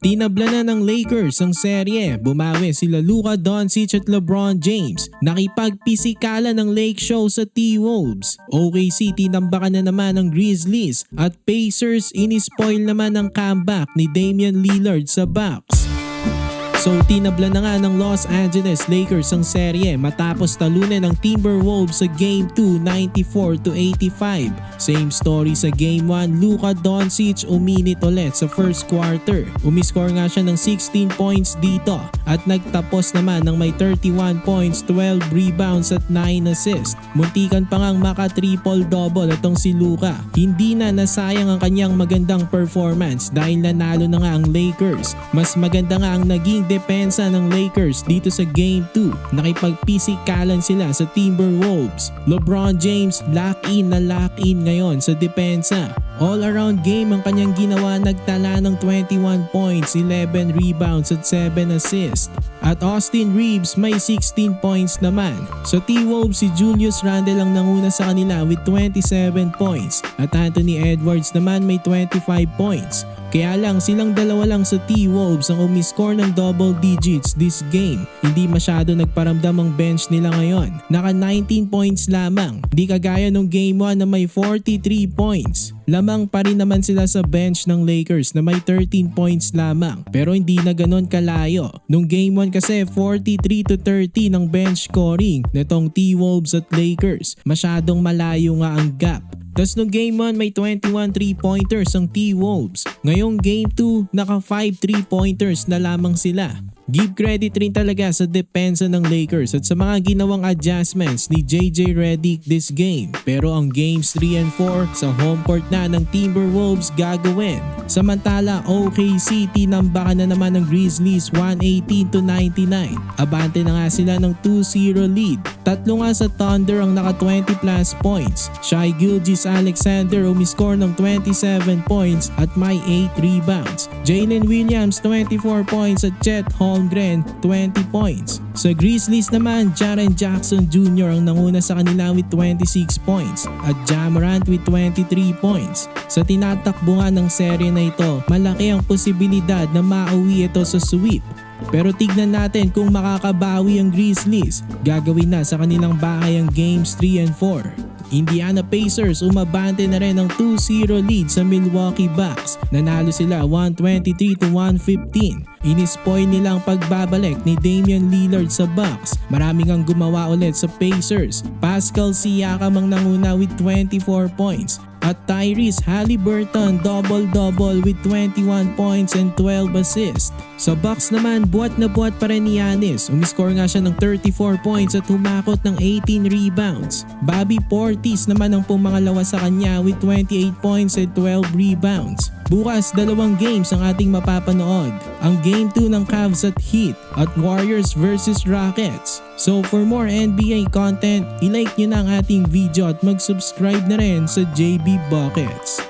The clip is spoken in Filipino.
Tinabla na ng Lakers ang serye, bumawi sila Luka Doncic at LeBron James. Nakipagpisikalan ng Lake Show sa T-Wolves. OKC tinambakan na naman ng Grizzlies at Pacers inispoil naman ang comeback ni Damian Lillard sa Bucks. So tinabla na nga ng Los Angeles Lakers ang serye matapos talunin ng Timberwolves sa Game 2 94-85. Same story sa Game 1, Luka Doncic uminit ulit sa first quarter. Umiscore nga siya ng 16 points dito at nagtapos naman ng may 31 points, 12 rebounds at 9 assists. Muntikan pa ngang maka-triple-double itong si Luka. Hindi na nasayang ang kanyang magandang performance dahil nanalo na nga ang Lakers. Mas maganda nga ang naging depensa ng Lakers dito sa Game 2. Nakipagpisikalan sila sa Timberwolves. LeBron James lock in ngayon sa depensa. All around game ang kanyang ginawa, nagtala ng 21 points, 11 rebounds at 7 assists. At Austin Reeves may 16 points naman. So T-Wolves si Julius Randle ang nanguna sa kanila with 27 points at Anthony Edwards naman may 25 points. Kaya lang silang dalawa lang sa T-Wolves ang umiscore ng double digits this game. Hindi masyado nagparamdam ang bench nila ngayon. Naka 19 points lamang. Di kagaya nung game 1 na may 43 points. Lamang pa rin naman sila sa bench ng Lakers na may 13 points lamang. Pero hindi na ganon kalayo. Nung game 1 kasi 43-30 ng bench scoring netong T-Wolves at Lakers. Masyadong malayo nga ang gap. Tapos nung game 1 may 21 3-pointers ang T-Wolves. Ngayong game 2 naka 5 3-pointers na lamang sila. Give credit rin talaga sa depensa ng Lakers at sa mga ginawang adjustments ni JJ Redick this game. Pero ang games 3 and 4 sa home court na ng Timberwolves gagawin. Samantala OKC tinambakan na naman ng Grizzlies 118-99. Abante na nga sila ng 2-0 lead. Tatlo nga sa Thunder ang naka 20 plus points. Shai Gilgeous-Alexander umiscore ng 27 points at may 8 rebounds. Jalen Williams 24 points at Chet Holmgren 20 points. Sa Grizzlies naman, Jaren Jackson Jr. ang nanguna sa kanila with 26 points at Ja Morant with 23 points. Sa tinatakbo nga ng serye na ito, malaki ang posibilidad na mauwi ito sa sweep. Pero tignan natin kung makakabawi ang Grizzlies. Gagawin na sa kanilang bahay ang games 3 and 4. Indiana Pacers umabante na rin ng 2-0 lead sa Milwaukee Bucks. Nanalo sila 123-115. Inispoil nila ang pagbabalik ni Damian Lillard sa Bucks. Maraming ang gumawa ulit sa Pacers. Pascal Siakam ang nanguna with 24 points. At Tyrese Haliburton double-double with 21 points and 12 assists. Sa Bucks naman, buwat na buwat pa rin ni Giannis. Umiscore nga siya ng 34 points at humakot ng 18 rebounds. Bobby Portis naman ang pumangalawa sa kanya with 28 points and 12 rebounds. Bukas, dalawang games ang ating mapapanood. Ang Game 2 ng Cavs at Heat at Warriors versus Rockets. So for more NBA content, i-like nyo na ang ating video at mag-subscribe na rin sa JB Buckets.